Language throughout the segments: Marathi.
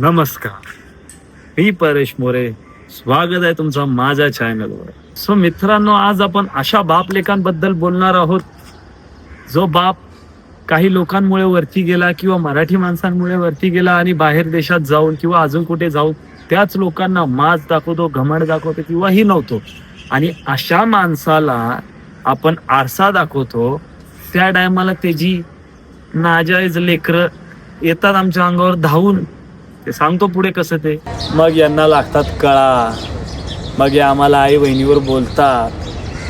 नमस्कार, मी परेश मोरे. स्वागत आहे तुमचा माझ्या चॅनलवर. सो मित्रांनो, आज आपण अशा बाप लेखांबद्दल बोलणार आहोत जो बाप काही लोकांमुळे वरती गेला किंवा मराठी माणसांमुळे वरती गेला आणि बाहेर देशात जाऊन किंवा अजून कुठे जाऊन त्याच लोकांना माज दाखवतो, घमंड दाखवतो किंवा ही नव्हतो. आणि अशा माणसाला आपण आरसा दाखवतो त्या टायमाला त्याची नाजायज लेकरं येतात आमच्या अंगावर धावून. ते सांगतो पुढे कसं ते. मग यांना लागतात कळा, मग या आम्हाला आई बहिणीवर बोलतात.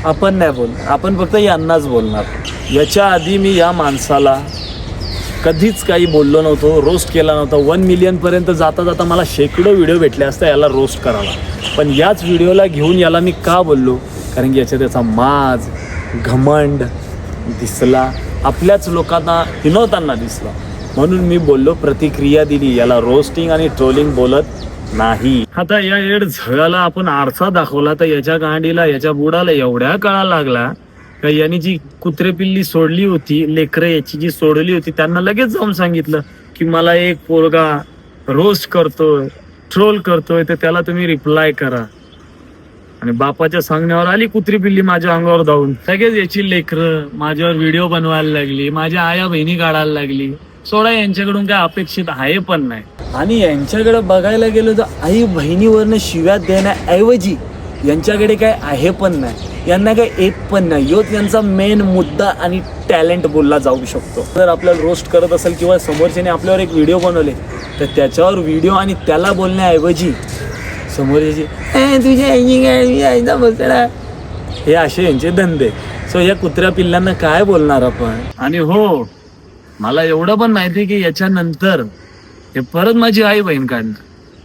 आपण नाही बोलणार, आपण फक्त यांनाच बोलणार. याच्या आधी मी या माणसाला कधीच काही बोललो नव्हतो, रोस्ट केला नव्हता. 1 मिलियनपर्यंत जाता जाता मला शेकडो व्हिडिओ भेटले असता याला रोस्ट करायला. पण याच व्हिडिओला घेऊन याला मी का बोललो, कारण की याच्या त्याचा माज घमंड दिसला, आपल्याच लोकांना हिनवताना दिसला. म्हणून मी बोललो, प्रतिक्रिया दिली. याला रोस्टिंग आणि ट्रोलिंग बोलत नाही. आता या एड झळाला आपण आरसा दाखवला तर याच्या गांडीला, याच्या बुडाला एवढ्या कळा लागला का याने जी कुत्रे पिल्ली सोडली होती, लेकरं याची जी सोडली होती, त्यांना लगेच जाऊन सांगितलं की मला एक पोरगा रोस्ट करतोय, ट्रोल करतोय, तर त्याला तुम्ही रिप्लाय करा. आणि बापाच्या सांगण्यावर आली कुत्री पिल्ली माझ्या अंगावर धावून. लगेच याची लेकरं माझ्यावर व्हिडिओ बनवायला लागली, माझ्या आया बहिणी काढायला लागली. सोडा, यांच्याकडून काय अपेक्षित आहे पण नाही. आणि यांच्याकडे बघायला गेलो तर आई बहिणीवरनं शिव्या देण्याऐवजी यांच्याकडे काय आहे पण नाही, यांना काय येत पण नाही. योच यांचा मेन मुद्दा आणि टॅलेंट बोलला जाऊ शकतो. जर आपल्याला रोस्ट करत असेल किंवा समोरच्याने आपल्यावर एक व्हिडिओ बनवले तर त्याच्यावर व्हिडिओ आणि त्याला बोलण्याऐवजी समोरची तुझ्या बसला, हे असे यांचे धंदे. सो या कुत्र्या पिल्लांना काय बोलणार आपण. आणि हो, मला एवढं पण माहिती की याच्यानंतर हे परत माझी आई बहीण काढणार,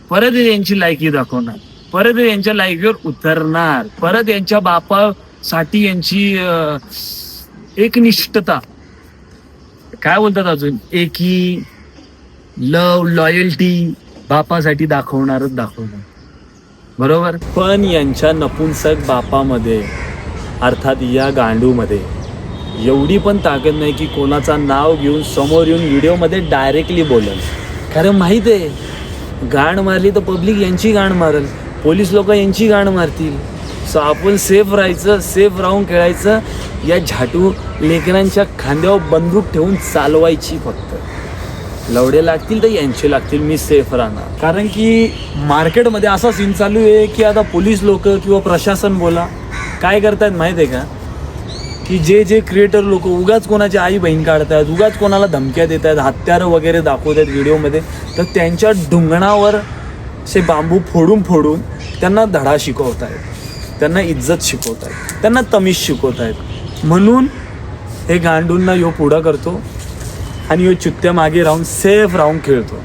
परत यांची लायकी दाखवणार, परत यांच्या लायकीवर उतरणार, परत यांच्या बापासाठी यांची एकनिष्ठता, काय बोलतात अजून, एकी लव लॉयल्टी बापासाठी दाखवणारच दाखवणार. बरोबर. पण यांच्या नपुंसक बापामध्ये अर्थात या गांडूमध्ये एवढी पण ताकद नाही की कोणाचा नाव घेऊन समोर येऊन व्हिडिओमध्ये डायरेक्टली बोलेल. कारण माहीत आहे, गाण मारली तर पब्लिक यांची गाण मारेल, पोलीस लोक यांची गाण मारतील. सो आपण सेफ राहायचं, सेफ राहून खेळायचं. या झाटू लेकरांच्या खांद्यावर बंदूक ठेवून चालवायची. फक्त लवडे लागतील तर यांचे लागतील, मी सेफ राहणार. कारण की मार्केटमध्ये असा सीन चालू आहे की आता पोलीस लोक किंवा प्रशासन बोला काय करतायत माहीत आहे का, की जे क्रिएटर लोक उगाच कोणाची आई बहीण काढतात, उगाच कोणाला धमक्या देत आहेत, हत्यारं वगैरे दाखवत आहेत व्हिडिओमध्ये, तर त्यांच्या ढुंगणावर असे बांबू फोडून त्यांना धडा शिकवत आहेत, त्यांना इज्जत शिकवत आहेत, त्यांना तमीज शिकवत आहेत. म्हणून हे गांडूंना यो पुढं करतो आणि यो चुत्त्या मागे राहून सेफ राहून खेळतो.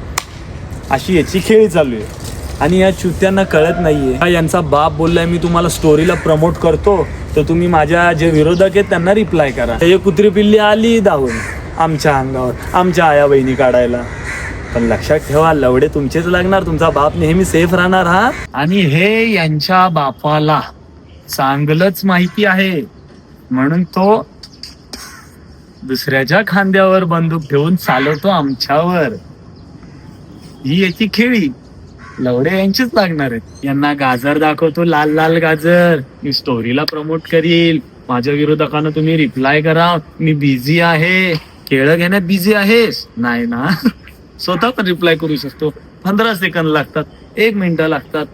अशी याची खेळी चालू आहे. आणि या चुत्त्यांना कळत नाहीये, हा यांचा बाप बोललाय मी तुम्हाला स्टोरीला प्रमोट करतो तर तुम्ही माझ्या जे विरोधक आहेत त्यांना रिप्लाय करा. हे कुत्री पिल्ली आली धावून आमच्या अंगावर, आमच्या आया बहिणी काढायला. पण लक्षात ठेवा, लवडे तुमचेच लागणार, तुमचा बाप नेहमी सेफ राहणार. हा, आणि हे यांच्या बापाला चांगलंच माहिती आहे, म्हणून तो दुसऱ्याच्या खांद्यावर बंदूक ठेवून चालवतो आमच्यावर. ही याची खेळी लवडे यांचीच लागणार आहेत. यांना गाजर दाखवतो, लाल लाल गाजर, मी स्टोरीला प्रमोट करील, माझ्या विरोधकांना तुम्ही रिप्लाय करा, मी बिझी आहे. केळं घेण्यात बिझी आहेस नाही ना, स्वतः पण रिप्लाय करू शकतो. 15 सेकंद लागतात, 1 मिनिटं लागतात.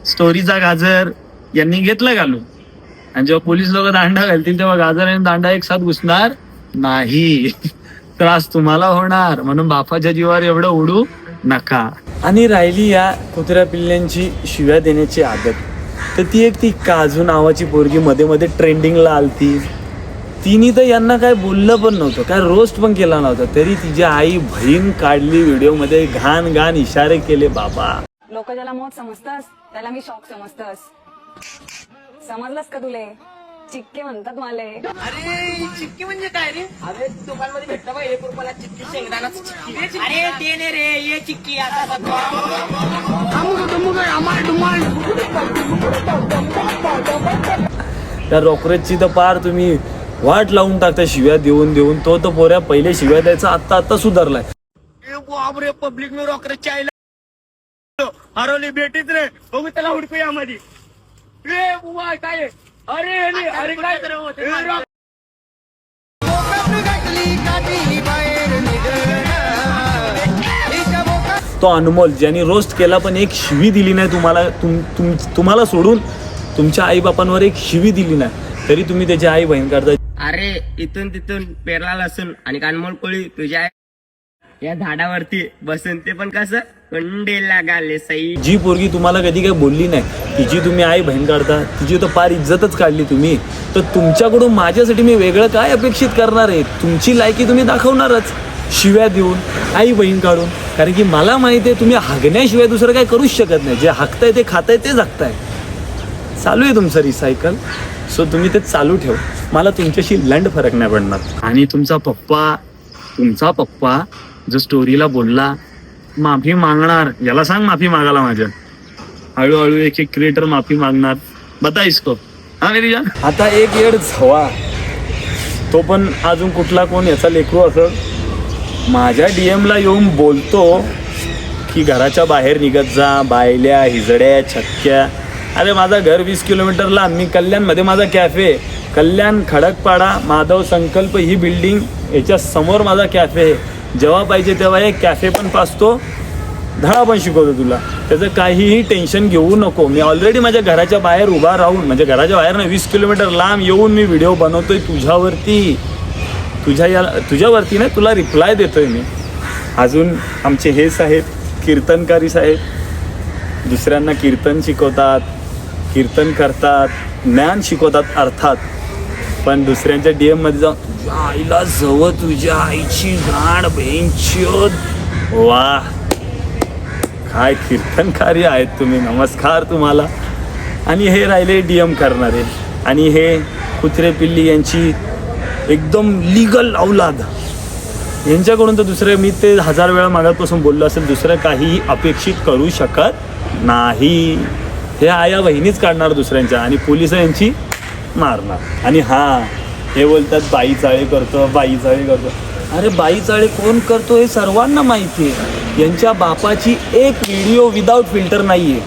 स्टोरीचा गाजर यांनी घेतला घालून, आणि जेव्हा पोलीस लोक दांडा घालतील तेव्हा गाजर आणि दांडा एक साथ घुसणार नाही. त्रास तुम्हाला होणार. म्हणून बापाच्या जीवावर एवढं उडू नका. आणि राहिली या कुत्र्या पिल्ल्यांची शिव्या देण्याची आदत, तर ती काजू नावाची पोरगी मध्ये ट्रेंडिंगला आलती. तिने तर यांना काय बोललं पण नव्हतं, काय रोस्ट पण केला नव्हता, तरी तिची आई बहीण काढली व्हिडिओमध्ये, घाण इशारे केले. बाबा, लोक ज्याला मौत समजतस त्याला मी शॉक समजतस. समजलंस का तुले? चिक्के म्हणतात मला. अरे चिक्की म्हणजे काय रे? अरे दुकानमध्ये भेटतं बघ 1 रुपयाला चिक्की, शेंगदाण्याची चिक्की. अरे ते नाही रे, ये चिक्की. आता त्या रॉकरेजची तर पार तुम्ही वाट लावून टाकता शिव्या देऊन. तो तर पोऱ्या पहिले शिव्या द्यायचा, आता सुधारलाय. बापरे पब्लिक में रॉकर चायला हरवली बेटीच रे बघू त्याला हुडकू यामध्ये रे बुवा काय अरे काय तो अनमोल ज्यांनी रोस्ट केला पण एक शिवी दिली नाही तुम्हाला, तुम्हाला सोडून तुमच्या आई बापांवर एक शिवी दिली नाही, तरी तुम्ही त्याची आई बहीण करता. अरे इथून तिथून पेरला लसूण आणि कानमोल कोळी तुझ्या या झाडावरती बसून ते पण कसं कंडेला गाले सई. जी पोरगी तुम्हाला कधी काही बोलली नाही तिची तुम्ही आई बहीण काढता, तिची तर फार इज्जतच काढली तुम्ही, तर तुमच्याकडून माझ्यासाठी मी वेगळं काय अपेक्षित करणार आहे. तुमची लायकी तुम्ही दाखवणारच शिव्या देऊन, आई बहीण काढून, कारण की मला माहिती आहे तुम्ही हागण्याशिवाय दुसरं काय करूच शकत नाही. जे हाकताय ते खाताय ते जगताय. चालू आहे तुमचं रिसायकल, सो तुम्ही ते चालू ठेव. मला तुमच्याशी लंड फरक नाही पडणार. आणि तुमचा पप्पा जो स्टोरीला बोलला माफी मागणार, याला सांग माफी मागायला माझ्या. हळूहळू एक एक क्रिएटर माफी मागणार. बता इसको. हा मेरी जान. आता एक येड झवा, तो पण अजून कुठला कोण याचा लेकरू असं माझ्या DM ला येऊन बोलतो की घराच्या बाहेर निघत जा, बायल्या हिजड्या छक्क्या. अरे माझं घर 20 किलोमीटरला, मी कल्याणमध्ये माझा कॅफे, कल्याण खडकपाडा माधव संकल्प ही बिल्डिंग याच्या समोर माझा कॅफे आहे. जेव्हा पाहिजे तेव्हा एक कॅफे पण पाचतो, धडा पण शिकवतो तुला, त्याचं काहीही टेन्शन घेऊ नको. मी ऑलरेडी माझ्या घराच्या बाहेर उभा राहून, म्हणजे घराच्या बाहेर ना 20 किलोमीटर लांब येऊन मी व्हिडिओ बनवतोय तुझ्यावरती, तुझ्यावरती नाही, तुला रिप्लाय देतोय मी. अजून आमचे हे साहेब कीर्तनकारी साहेब दुसऱ्यांना कीर्तन शिकवतात, कीर्तन करतात, ज्ञान शिकवतात अर्थात, पण दुसऱ्यांच्या DM मध्ये जाऊन तुझ्या आईला जवळ, तुझ्या आईची गाड बेंचोद, वा काय कीर्तनकारी आहेत तुम्ही, नमस्कार तुम्हाला. आणि हे राहिले DM करणारे, आणि हे कुत्रे पिल्ली यांची एकदम लिगल औलाद, यांच्याकडून तर दुसरे, मी ते 1000 वेळा मागापासून बोललो असेल, दुसरं काहीही अपेक्षित करू शकत नाही. हे आया बहिणीच काढणार दुसऱ्यांच्या, आणि पोलिस यांची मारणार. आणि हां, हे बोलतात बाई चाळे करतो, बाई चाळे करतो. अरे बाई चाळे कोण करतो हे सर्वांना माहिती आहे. यांच्या बापाची एक व्हिडिओ विदाऊट फिल्टर नाही आहे.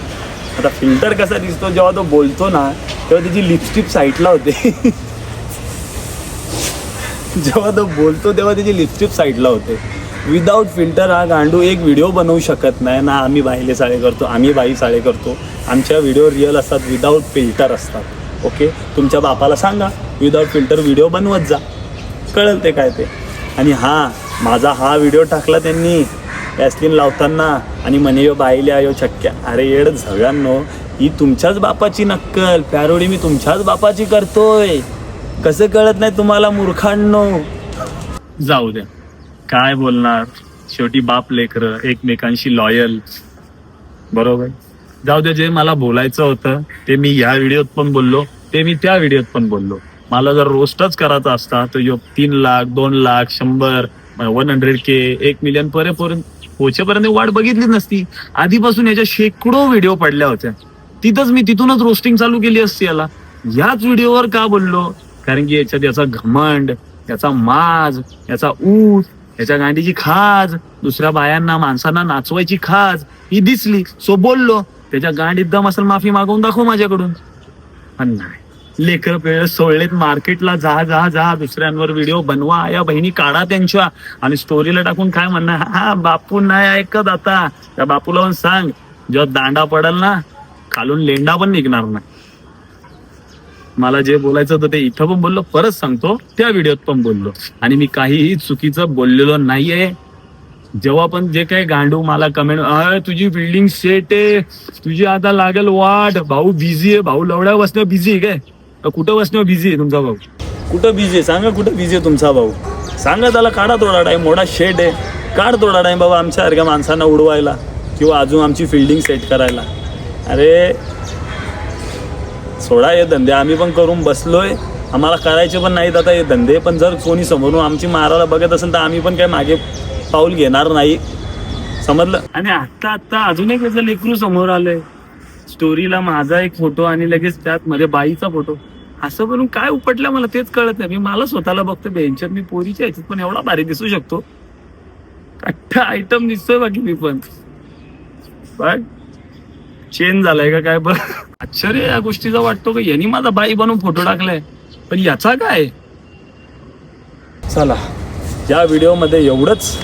आता फिल्टर कसा दिसतो, जेव्हा तो बोलतो ना तेव्हा त्याची लिपस्टिक साईडला होते. जेव्हा तो बोलतो तेव्हा त्याची लिपस्टिक साईडला होते. विदाऊट फिल्टर हा गांडू एक व्हिडिओ बनवू शकत नाही ना. आम्ही बाईले साळे करतो, आम्ही बाई साळे करतो, आमच्या व्हिडिओ रिअल असतात, विदाऊट फिल्टर असतात. ओके, तुमच्या बापाला सांगा विदाऊट फिल्टर व्हिडिओ बनवत जा, कळेल ते काय ते. आणि हां, माझा हा व्हिडिओ टाकला त्यांनी वॅसलीन लावताना, आणि म्हणे यो बाईल्या यो छक्क्या. अरे येड झव्यांनो, ही तुमच्याच बापाची नक्कल पॅरोडी मी तुमच्याच बापाची करतोय. कसं कळत नाही तुम्हाला मूर्खांनो. जाऊ द्या, काय बोलणार, शेवटी बाप लेकरं एकमेकांशी लॉयल, बरोबर. जाऊ दे, जे मला बोलायचं होतं ते मी ह्या व्हिडिओत पण बोललो, ते मी त्या व्हिडिओत पण बोललो. मला जर रोस्टच करायचा असता तर 3 लाख 2 लाख 100 100K 1 मिलियन पर्यंत पोहोचेपर्यंत वाट बघितलीच नसती. आधीपासून याच्या शेकडो व्हिडिओ पडल्या होत्या, तिथूनच रोस्टिंग चालू केली असती याला. याच व्हिडिओवर का बोललो, कारण की याच्यात याचा घमंड, याचा माज, याचा ऊस, याच्या गांडीची खाज, दुसऱ्या बायांना माणसांना नाचवायची खाज ही दिसली, सो बोललो. त्याच्या गांडीत दम असेल माफी मागवून दाखव माझ्याकडून. पण नाही, लेकर पेळ सोळलेत मार्केटला, जा दुसऱ्यांवर व्हिडिओ बनवा, या बहिणी काढा त्यांच्या, आणि स्टोरीला टाकून काय म्हणणार, हा बापू नाही ऐकत. आता त्या बापूला पण सांग, जेव्हा दांडा पडल ना खालून लेंडा पण निघणार नाही. मला जे बोलायचं होतं ते इथं पण बोललो, परत सांगतो त्या व्हिडिओत पण बोललो, आणि मी काहीही चुकीचं बोललेलो नाहीये. जेव्हा पण जे काही गांडू मला कमेंट, तुझी बिल्डिंग सेट आहे, तुझी आता लागेल वाट, भाऊ बिझी आहे, भाऊ लवड्या बसण्यावर बिझी आहे काय, कुठं बसण्यावर बिझी आहे तुमचा भाऊ, कुठं बिझी आहे सांगा, कुठं बिझी आहे तुमचा भाऊ सांगा. त्याला काढा थोडा टाइम, मोठा शेट आहे, काढ थोडा टाइम बाबा आमच्यासारख्या माणसांना उडवायला, किंवा अजून आमची फिल्डिंग सेट करायला. अरे सोडा हे धंदे, आम्ही पण करून बसलोय, आम्हाला करायचे पण नाहीत आता हे धंदे. पण जर कोणी समोरून आमची मारायला बघत असेल तर आम्ही पण काय मागे पाऊल घेणार नाही, समजलं. आणि आत्ता अजून एक त्याचं लेकरू समोर आलंय, स्टोरीला माझा एक फोटो आणि लगेच त्यात मध्ये बाईचा फोटो. असं करून काय उपटलं मला तेच कळत नाही. मी मला स्वतःला बघतो बेंचर, मी पोरीच्या ह्याच्यात पण एवढा भारी दिसू शकतो. अठ्ठा आयटम दिसतोय बाकी मी पण बघ चेंज झालाय का काय बघ. आश्चर्य या गोष्टीचा वाटतो की यांनी माझा बाई बनवून फोटो टाकलाय पण याचा काय. चला या व्हिडिओमध्ये एवढंच.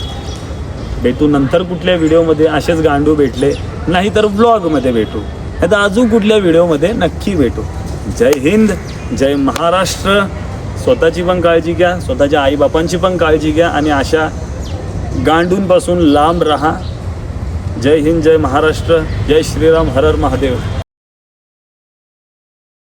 भेटू नंतर कुठल्या व्हिडिओमध्ये असेच गांडू भेटले नाही तर व्लॉगमध्ये भेटू नाही तर अजून कुठल्या व्हिडिओमध्ये नक्की भेटू. जय हिंद जय महाराष्ट्र. स्वतःची पण काळजी घ्या स्वतःच्या आईबापांची पण काळजी घ्या आणि अशा गांडूंपासून लांब राहा. जय हिंद जय महाराष्ट्र जय श्रीराम हर हर महादेव.